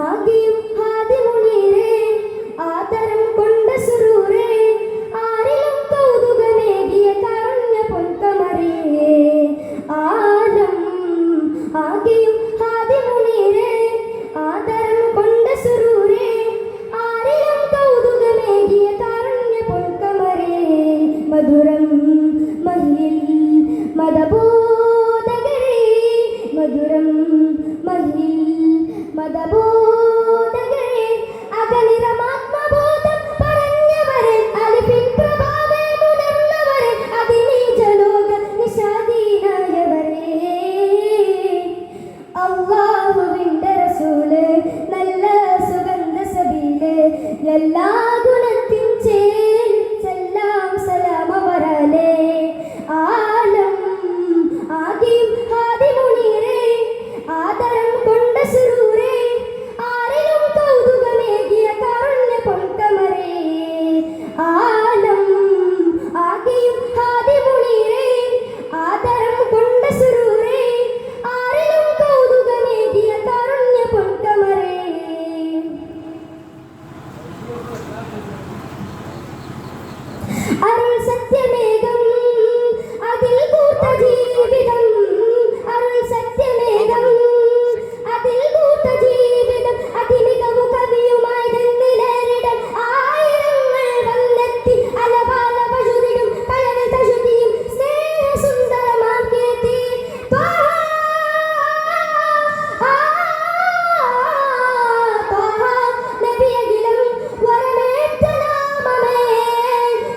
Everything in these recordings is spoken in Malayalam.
ആകെയും ഹാദിമുനീരേ ആദരം കൊണ്ട സുറൂരേ ആരിലും കൗതുകമേകിയ കാരുണ്യ പൊൻകമരേ ആലം ആകെയും ഹാദിമുനീരേ ആദരം കൊണ്ട സുറൂരേ ആരിലും കൗതുകമേകിയ കാരുണ്യ പൊൻകമരേ മധുരം മഹിൽ മദബോധകരേ മധുരം മഹിൽ മദബോധകരേ അകനിറമാത്മബോധം പറഞ്ഞവരെ അലിഫിൻ പ്രഭാവേ ഉണർന്നവരെ അതിനീജലോക നിശാദീനായവരെ അല്ലാഹുവിന്റെ റസൂല് നല്ല സുഗന്ധ സബീല് എല്ലാ ഗുണത്തിൻ ചേർച്ചെല്ലാം സലാം അവരാലേ ആലം ആകെയും ഹാദിമുനീരേ ആദരം കൊണ്ട സുറൂരേ ആരിലും കൗതുകമേകിയ കാരുണ്യ പൊൻകമരേ ആലം ആകെയും ഹാദിമുനീരേ ആദരം കൊണ്ട സുറൂരേ ആരിലും കൗതുകമേകിയ കാരുണ്യ പൊൻകമരേ അരുൾ സത്യമേകം അതിൽ കൂട്ട ജീവിതം അരുൾ സത്യമേകം അതിൽ കൂട്ട ജീവിതം അതിമികവു കവിയുമായി തന്നിലേറിടം ആയിരങ്ങൾ വന്നെത്തി അലപാല പശുതിടും പഴയ തശുതിയും സ്നേഹസുന്ദരമാം കീർത്തി നബിയകിലും വരമേറ്റ നാമമേ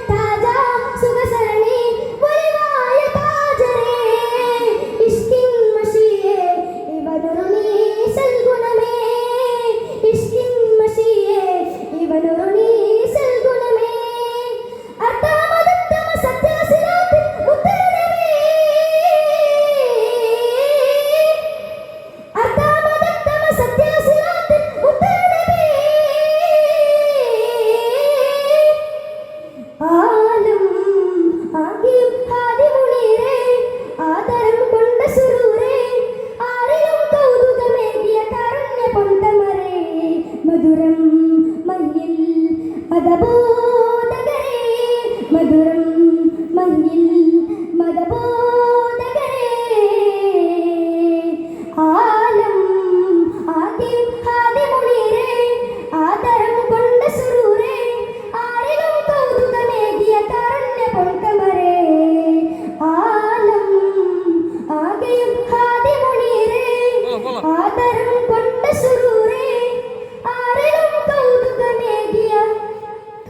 താജാ സുഖസരണി വരിവായ താജരേ ഇഷ്കിൻ മഷിയേ ഇവനൊരു നീ സൽഗുണമേ ഇഷ്കിൻ മഷിയേ ഇവനൊരു നീ സൽഗുണമേ അർത്ഥമദത്തമ സത്യസിരാത്തിൽ മുത്തനബി അർത്ഥമദത്തമ സത്യസിരാത്തിൽ മുത്തനബി ആലം ആകെയും ഹാദിമുനീരേ ആദരം കൊണ്ട സുറൂരേ ആരിലും കൗതുകമേകിയ കാരുണ്യ പൊൻകമരേ മധുരം മഹിൽ മദബോധകരേ മധുരം മഹിൽ മദബോധകരേ ആലം ആകെയും ഹാദിമുനീരേ ആദരം കൊണ്ട സുറൂരേ ആരിലും കൗതുകമേകിയ കാരുണ്യ പൊൻകമരേ ആലം ആകെയും ഹാദിമുനീരേ ആദരം കൊണ്ട സുറൂരേ ആരിലും കൗതുകമേകിയ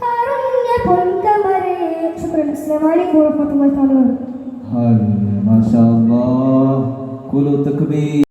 കാരുണ്യ പൊൻകമരേ. ശുക്രൻ. അസ്സലാമു അലൈക്കും വറഹ്മത്തുള്ളാഹി തആല. മാഷാ അല്ലാഹ്. ഖുലു തക്ബീർ.